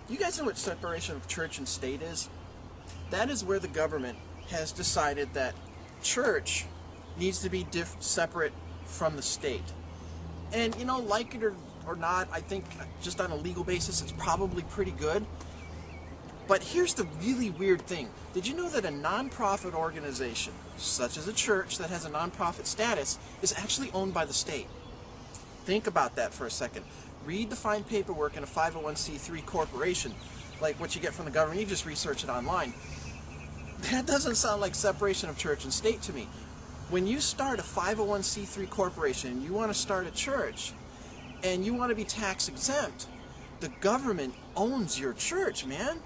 You guys know what separation of church and state is? That is where the government has decided that church needs to be separate from the state. And, you know, like it or not, I think just on a legal basis, it's probably pretty good. But here's the really weird thing. Did you know that a nonprofit organization, such as a church that has a nonprofit status, is actually owned by the state? Think about that for a second. Read the fine paperwork in a 501c3 corporation, like what you get from the government. You just research it online. That doesn't sound like separation of church and state to me. When you start a 501c3 corporation and you want to start a church and you want to be tax exempt, the government owns your church, man.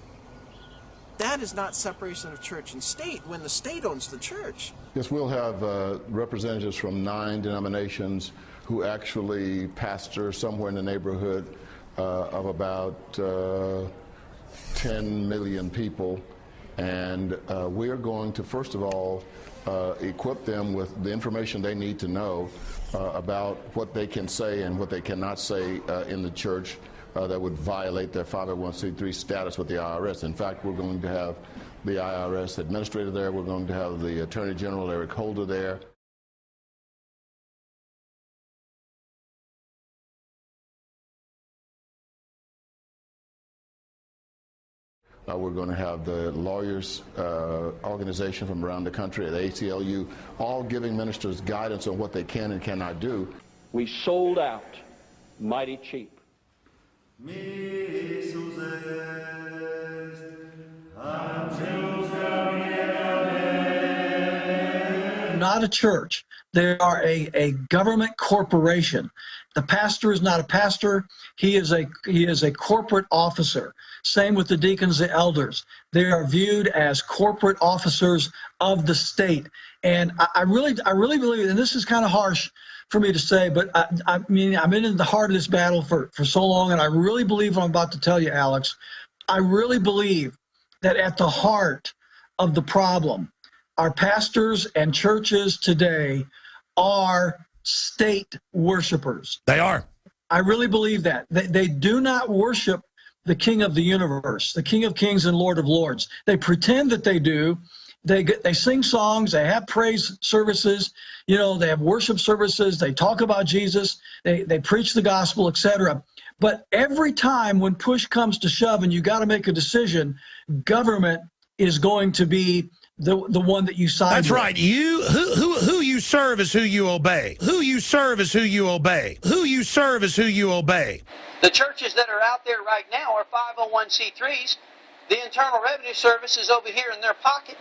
That is not separation of church and state when the state owns the church. Yes, we'll have representatives from 9 denominations who actually pastor somewhere in the neighborhood of about 10 million people. And we're going to, first of all, equip them with the information they need to know about what they can say and what they cannot say in the church that would violate their 501c3 status with the IRS. In fact, we're going to have the IRS administrator there. We're going to have the Attorney General, Eric Holder, there. We're going to have the lawyers organization from around the country at ACLU, all giving ministers guidance on what they can and cannot do. We sold out mighty cheap. Not a church. They are a government corporation. The pastor is not a pastor. He is a corporate officer. Same with the deacons, the elders. They are viewed as corporate officers of the state. And I really believe, and this is kind of harsh for me to say, but I mean, I'm in the heart of this battle for so long, and I really believe what I'm about to tell you, Alex. I really believe that at the heart of the problem, our pastors and churches today are state worshipers. They are. I really believe that. They do not worship the King of the universe, the King of Kings and Lord of Lords. They pretend that they do. They sing songs, they have praise services, you know, they have worship services, they talk about Jesus, they preach the gospel, etc. But every time when push comes to shove and you got to make a decision, government is going to be the one that you side That's with. right. Who you serve is who you obey. Who you serve is who you obey. Who you serve is who you obey. The churches that are out there right now are 501c3s. The Internal Revenue Service is over here in their pocket.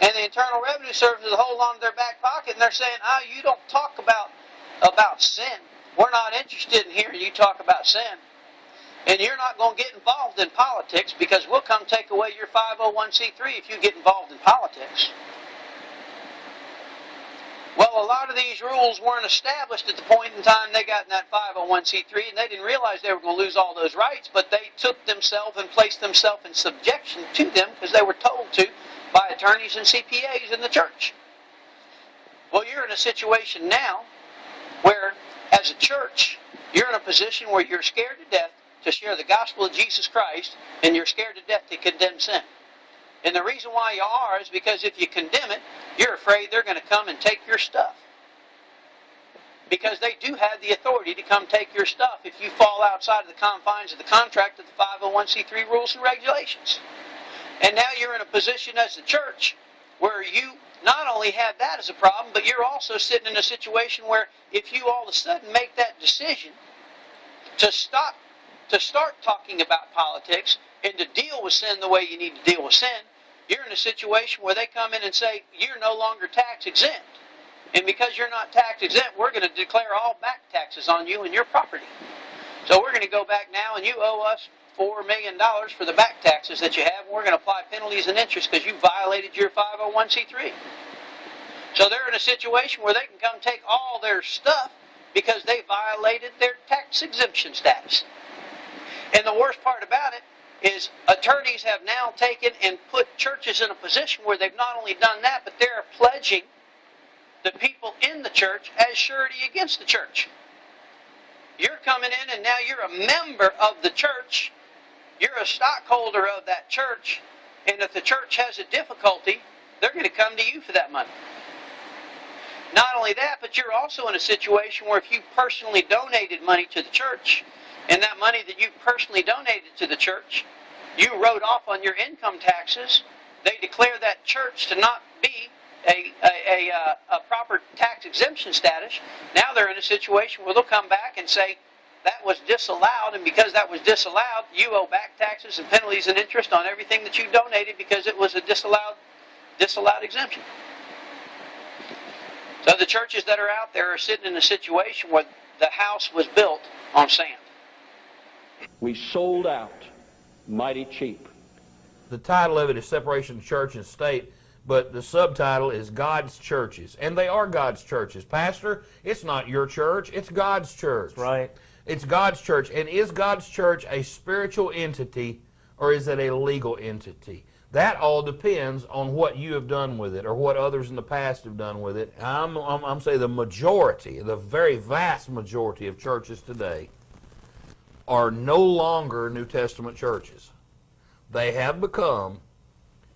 And the Internal Revenue Service is holding on to their back pocket, and they're saying, oh, you don't talk about sin. We're not interested in hearing you talk about sin. And you're not going to get involved in politics because we'll come take away your 501c3 if you get involved in politics. Well, a lot of these rules weren't established at the point in time they got in that 501c3, and they didn't realize they were going to lose all those rights, but they took themselves and placed themselves in subjection to them because they were told to by attorneys and CPAs in the church. Well, you're in a situation now where, as a church, you're in a position where you're scared to death to share the gospel of Jesus Christ, and you're scared to death to condemn sin. And the reason why you are is because if you condemn it, you're afraid they're going to come and take your stuff. Because they do have the authority to come take your stuff if you fall outside of the confines of the contract of the 501c3 rules and regulations. And now you're in a position as a church where you not only have that as a problem, but you're also sitting in a situation where if you all of a sudden make that decision to start talking about politics and to deal with sin the way you need to deal with sin, you're in a situation where they come in and say, you're no longer tax exempt. And because you're not tax exempt, we're going to declare all back taxes on you and your property. So we're going to go back now and you owe us $4 million for the back taxes that you have, and we're going to apply penalties and interest because you violated your 501c3. So they're in a situation where they can come take all their stuff because they violated their tax exemption status. And the worst part about it is attorneys have now taken and put churches in a position where they've not only done that, but they're pledging the people in the church as surety against the church. You're coming in and now you're a member of the church, You're a stockholder of that church, and if the church has a difficulty, they're going to come to you for that money. Not only that, but you're also in a situation where if you personally donated money to the church, and that money that you personally donated to the church, you wrote off on your income taxes, they declare that church to not be a proper tax exemption status. Now they're in a situation where they'll come back and say, that was disallowed, and because that was disallowed, you owe back taxes and penalties and interest on everything that you donated because it was a disallowed exemption. So the churches that are out there are sitting in a situation where the house was built on sand. We sold out mighty cheap. The title of it is Separation of Church and State, but the subtitle is God's Churches. And they are God's churches. Pastor, it's not your church, it's God's church. Right. It's God's church. And is God's church a spiritual entity or is it a legal entity? That all depends on what you have done with it or what others in the past have done with it. I'm saying the majority, the very vast majority of churches today are no longer New Testament churches. They have become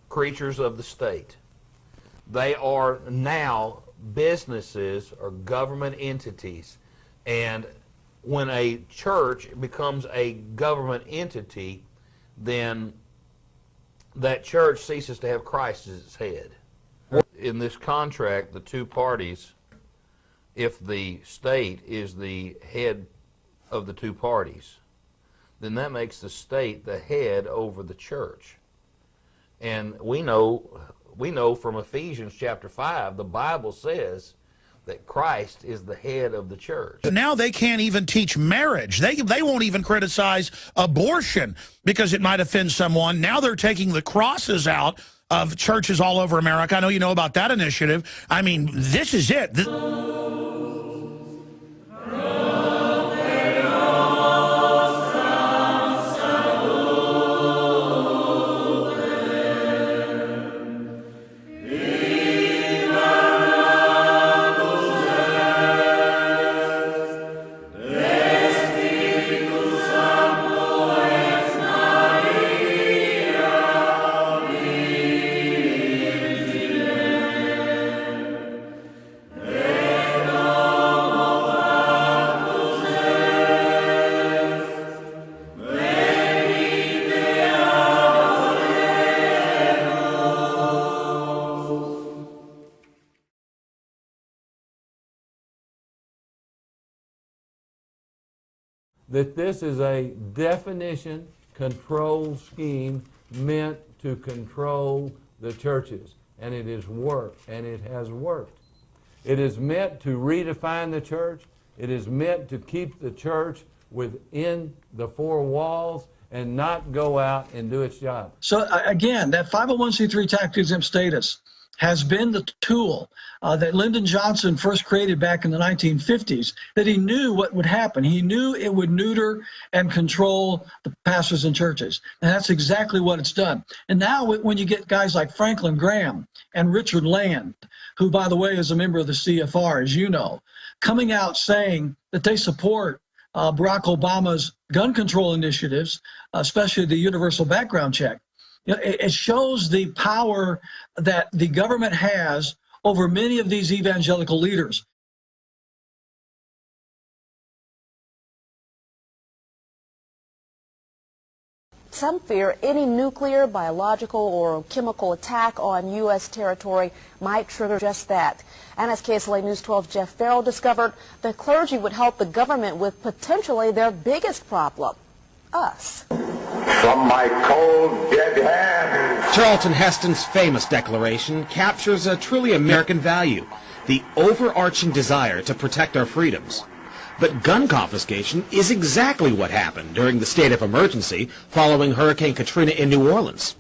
creatures of the state. They are now businesses or government entities. And when a church becomes a government entity, then that church ceases to have Christ as its head. In this contract, the two parties, if the state is the head of the two parties, then that makes the state the head over the church. And we know from Ephesians chapter 5, the Bible says that Christ is the head of the church. Now they can't even teach marriage. They won't even criticize abortion because it might offend someone. Now they're taking the crosses out of churches all over America. I know you know about that initiative. I mean, this is it. That this is a definition control scheme meant to control the churches. And it has worked, and it has worked. It is meant to redefine the church. It is meant to keep the church within the four walls and not go out and do its job. So again, that 501c3 tax exempt status has been the tool that Lyndon Johnson first created back in the 1950s, that he knew what would happen. He knew it would neuter and control the pastors and churches. And that's exactly what it's done. And now when you get guys like Franklin Graham and Richard Land, who, by the way, is a member of the CFR, as you know, coming out saying that they support Barack Obama's gun control initiatives, especially the universal background check, it shows the power that the government has over many of these evangelical leaders. Some fear any nuclear, biological, or chemical attack on U.S. territory might trigger just that. And as KSLA News 12's Jeff Farrell discovered, the clergy would help the government with potentially their biggest problem, us. From my cold, dead hands. Charlton Heston's famous declaration captures a truly American value, the overarching desire to protect our freedoms. But gun confiscation is exactly what happened during the state of emergency following Hurricane Katrina in New Orleans.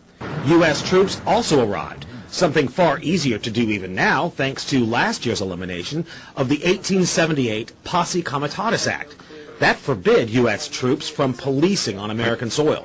U.S. troops also arrived, something far easier to do even now thanks to last year's elimination of the 1878 Posse Comitatus Act. That forbid U.S. troops from policing on American soil.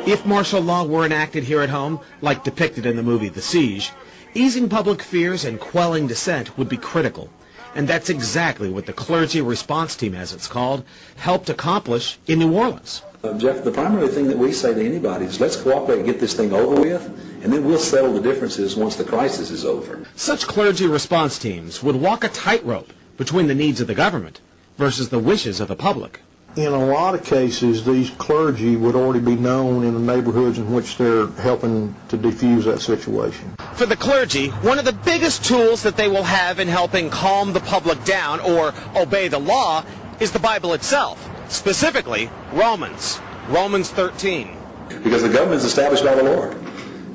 If martial law were enacted here at home, like depicted in the movie The Siege, easing public fears and quelling dissent would be critical. And that's exactly what the Clergy Response Team, as it's called, helped accomplish in New Orleans. Jeff, the primary thing that we say to anybody is let's cooperate and get this thing over with, and then we'll settle the differences once the crisis is over. Such clergy response teams would walk a tightrope between the needs of the government versus the wishes of the public. In a lot of cases, these clergy would already be known in the neighborhoods in which they're helping to defuse that situation. For the clergy, one of the biggest tools that they will have in helping calm the public down or obey the law is the Bible itself, specifically Romans 13. Because the government is established by the Lord,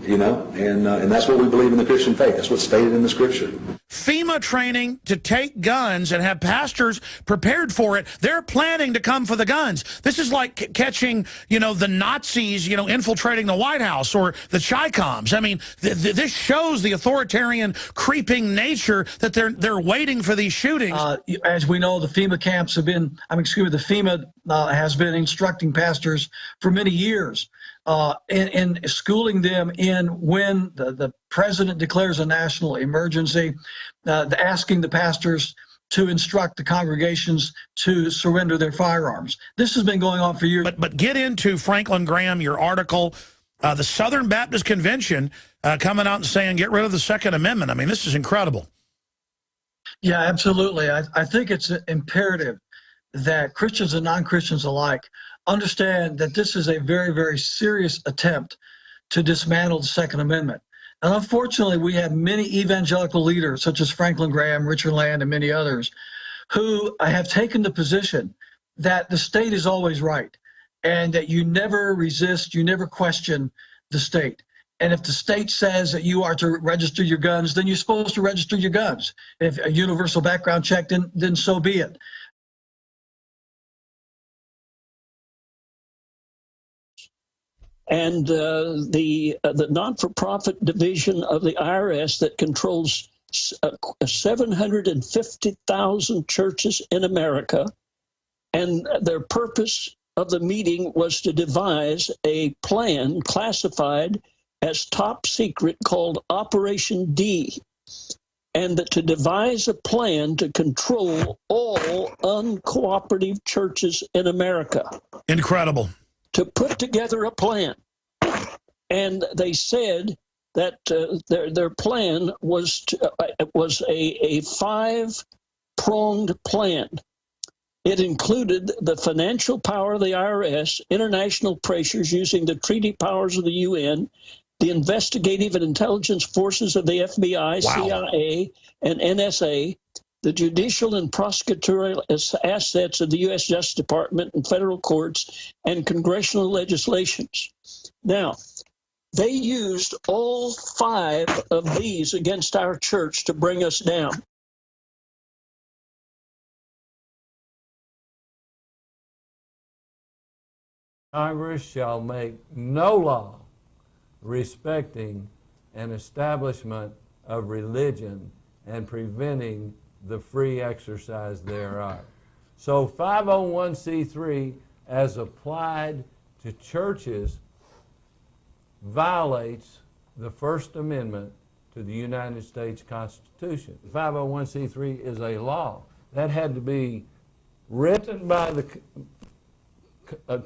you know, and that's what we believe in the Christian faith. That's what's stated in the Scripture. FEMA training to take guns and have pastors prepared for it. They're planning to come for the guns. This is like catching, you know, the Nazis, you know, infiltrating the White House or the Chi-Coms. I mean, this shows the authoritarian, creeping nature that they're waiting for these shootings. As we know, the FEMA camps have been, the FEMA has been instructing pastors for many years. In schooling them in when the president declares a national emergency, asking the pastors to instruct the congregations to surrender their firearms. This has been going on for years. But get into, Franklin Graham, your article, the Southern Baptist Convention coming out and saying get rid of the Second Amendment. I mean, this is incredible. Yeah, absolutely. I think it's imperative that Christians and non-Christians alike understand that this is a very, very serious attempt to dismantle the Second Amendment. And unfortunately, we have many evangelical leaders, such as Franklin Graham, Richard Land, and many others, who have taken the position that the state is always right and that you never resist, you never question the state. And if the state says that you are to register your guns, then you're supposed to register your guns. If a universal background check, then so be it. And the non-for-profit division of the IRS that controls 750,000 churches in America, and their purpose of the meeting was to devise a plan classified as top secret called Operation D, and to devise a plan to control all uncooperative churches in America. Incredible. To put together a plan. And they said that their plan was a five-pronged plan. It included the financial power of the IRS, international pressures using the treaty powers of the UN, the investigative and intelligence forces of the FBI, wow, CIA, and NSA, the judicial and prosecutorial assets of the U.S. Justice Department and federal courts, and congressional legislations. Now, they used all five of these against our church to bring us down. Congress shall make no law respecting an establishment of religion and preventing the free exercise thereof. So 501c3 as applied to churches violates the First Amendment to the United States Constitution. 501c3 is a law. That had to be written by the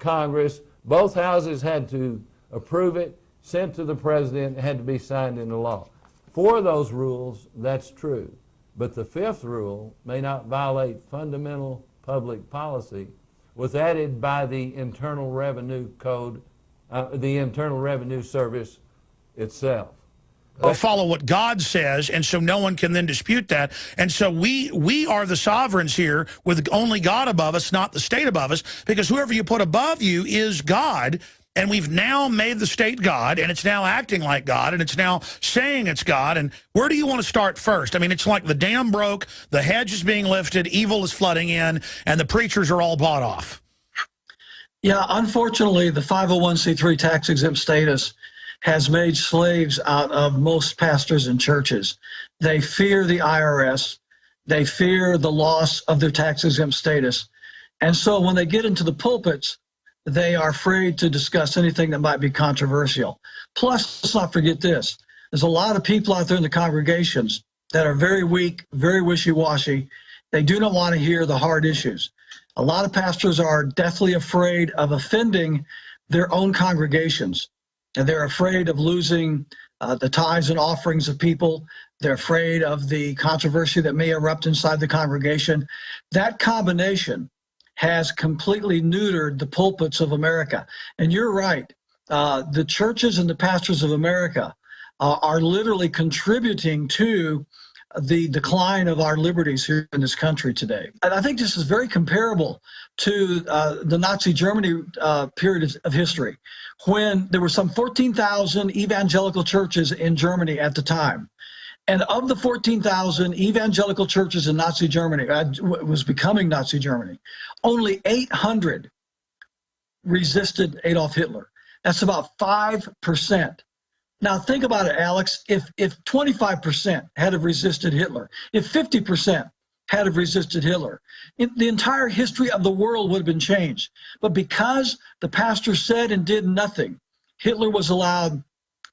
Congress. Both houses had to approve it, sent to the president, had to be signed into law. For those rules, that's true. But the fifth rule may not violate fundamental public policy was added by the Internal Revenue Code, the Internal Revenue Service itself. Or follow what God says, and so no one can then dispute that. And so we are the sovereigns here with only God above us, not the state above us, because whoever you put above you is God. And we've now made the state God, and it's now acting like God, and it's now saying it's God. And where do you want to start first? I mean, it's like the dam broke, the hedge is being lifted, evil is flooding in, and the preachers are all bought off. Yeah, unfortunately, the 501c3 tax-exempt status has made slaves out of most pastors and churches. They fear the IRS. They fear the loss of their tax-exempt status. And so when they get into the pulpits, they are afraid to discuss anything that might be controversial. Plus, let's not forget this. There's a lot of people out there in the congregations that are very weak, very wishy-washy. They do not want to hear the hard issues. A lot of pastors are deathly afraid of offending their own congregations, and they're afraid of losing the tithes and offerings of people. They're afraid of the controversy that may erupt inside the congregation. That combination has completely neutered the pulpits of America. And you're right. The churches and the pastors of America are literally contributing to the decline of our liberties here in this country today. And I think this is very comparable to the Nazi Germany period of history, when there were some 14,000 evangelical churches in Germany at the time. And of the 14,000 evangelical churches in Nazi Germany, was becoming Nazi Germany, only 800 resisted Adolf Hitler. That's about 5%. Now think about it, Alex. If 25% had have resisted Hitler, if 50% had have resisted Hitler, the entire history of the world would have been changed. But because the pastor said and did nothing, Hitler was allowed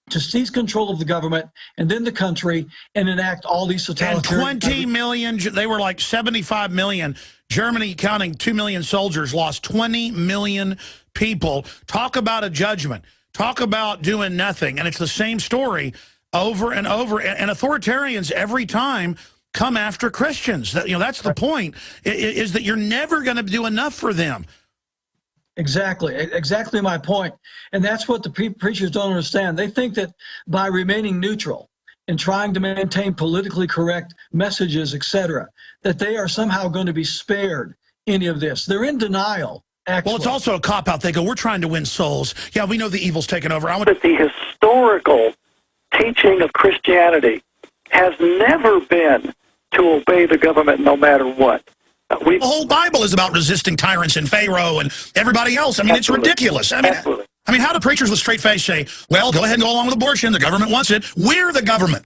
to seize control of the government and then the country and enact all these totalitarian... And 20 million, they were like 75 million. Germany, counting 2 million soldiers, lost 20 million people. Talk about a judgment. Talk about doing nothing. And it's the same story over and over. And authoritarians every time come after Christians. That's the point, is that you're never going to do enough for them. Exactly my point. And that's what the preachers don't understand. They think that by remaining neutral and trying to maintain politically correct messages, etc., that they are somehow going to be spared any of this. They're in denial. Actually. Well, it's also a cop-out. They go, we're trying to win souls. Yeah, we know the evil's taken over. But the historical teaching of Christianity has never been to obey the government no matter what. The whole Bible is about resisting tyrants and Pharaoh and everybody else. I mean, It's ridiculous. I mean, how do preachers with straight face say, well, go ahead and go along with abortion. The government wants it. We're the government.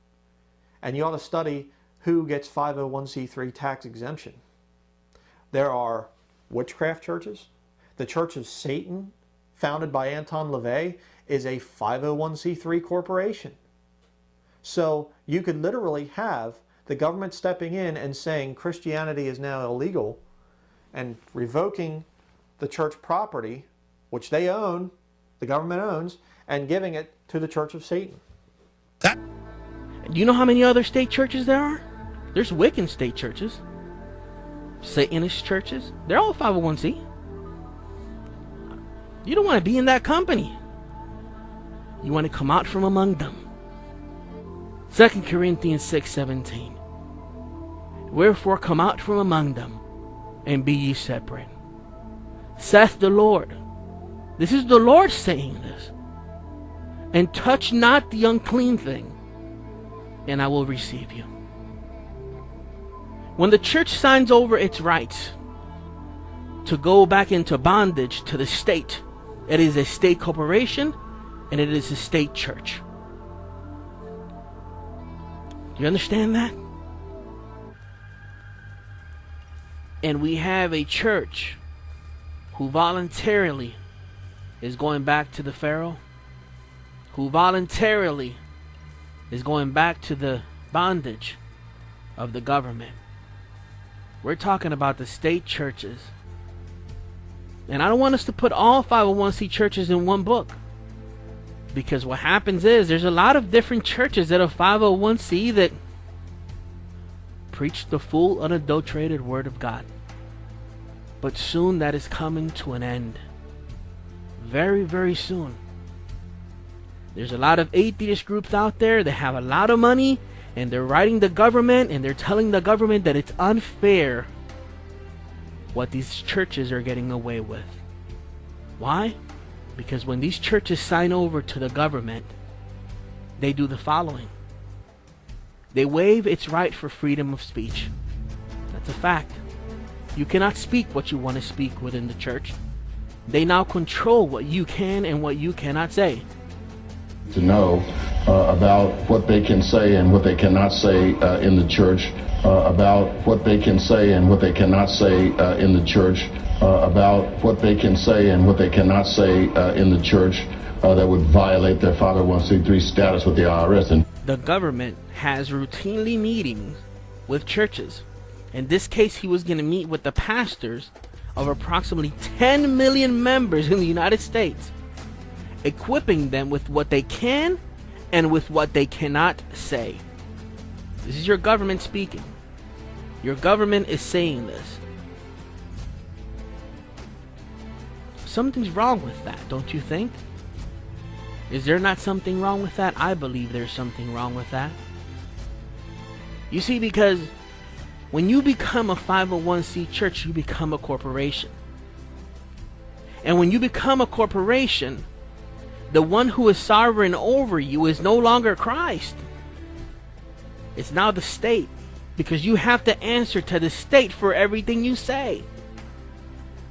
And you ought to study who gets 501c3 tax exemption. There are witchcraft churches. The Church of Satan, founded by Anton LaVey, is a 501c3 corporation. So you could literally have the government stepping in and saying Christianity is now illegal and revoking the church property, which they own, the government owns, and giving it to the Church of Satan. Do you know how many other state churches there are? There's Wiccan state churches, Satanist churches. They're all 501c. You don't want to be in that company. You want to come out from among them. 2 Corinthians 6:17. Wherefore come out from among them, and be ye separate, saith the Lord. This is the Lord saying this. And touch not the unclean thing, and I will receive you. When the church signs over its rights to go back into bondage to the state, it is a state corporation, and it is a state church. Do you understand that? And we have a church who voluntarily is going back to the Pharaoh, who voluntarily is going back to the bondage of the government. We're talking about the state churches. And I don't want us to put all 501c churches in one book, because what happens is there's a lot of different churches that are 501c that preach the full unadulterated word of God. But soon that is coming to an end. Very, very soon. There's a lot of atheist groups out there that have a lot of money, and they're writing the government, and they're telling the government that it's unfair what these churches are getting away with. Why? Because when these churches sign over to the government, they do the following. They waive its right for freedom of speech. That's a fact. You cannot speak what you want to speak within the church. They now control what you can and what you cannot say. To know about what they can say and what they cannot say in the church, about what they can say and what they cannot say in the church, about what they can say and what they cannot say in the church that would violate their 501c3 status with the IRS. And the government has routinely meetings with churches. In this case, he was going to meet with the pastors of approximately 10 million members in the United States, equipping them with what they can and with what they cannot say. This is your government speaking. Your government is saying this. Something's wrong with that, don't you think? Is there not something wrong with that? I believe there's something wrong with that. You see, because when you become a 501c church, you become a corporation. And when you become a corporation, the one who is sovereign over you is no longer Christ. It's now the state, because you have to answer to the state for everything you say.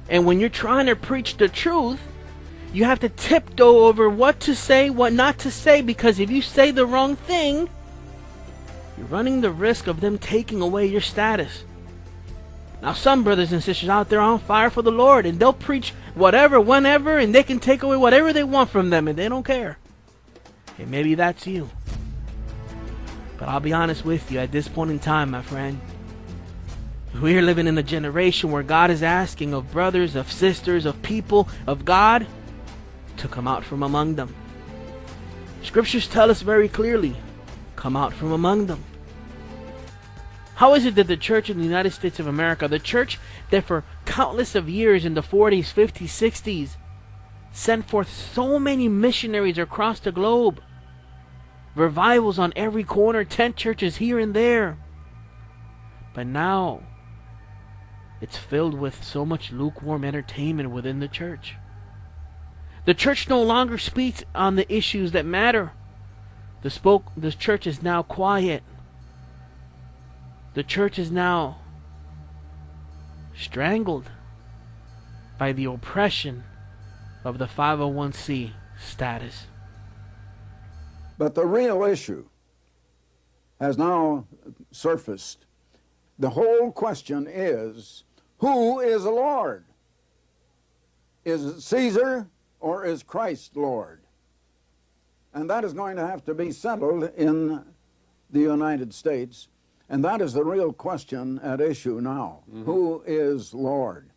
And when you're trying to preach the truth, you have to tiptoe over what to say, what not to say, because if you say the wrong thing, you're running the risk of them taking away your status. Now, some brothers and sisters out there are on fire for the Lord, and they'll preach whatever, whenever, and they can take away whatever they want from them, and they don't care. And maybe that's you. But I'll be honest with you, at this point in time, my friend, we are living in a generation where God is asking of brothers, of sisters, of people, of God, to come out from among them. Scriptures tell us very clearly, come out from among them. How is it that the church in the United States of America, the church that for countless of years in the 40s, 50s, 60s, sent forth so many missionaries across the globe, revivals on every corner, tent churches here and there, but now it's filled with so much lukewarm entertainment within the church? The church no longer speaks on the issues that matter. The church is now quiet. The church is now strangled by the oppression of the 501c status. But the real issue has now surfaced. The whole question is, who is the Lord? Is it Caesar or is Christ Lord? And that is going to have to be settled in the United States. And that is the real question at issue now. Who is Lord?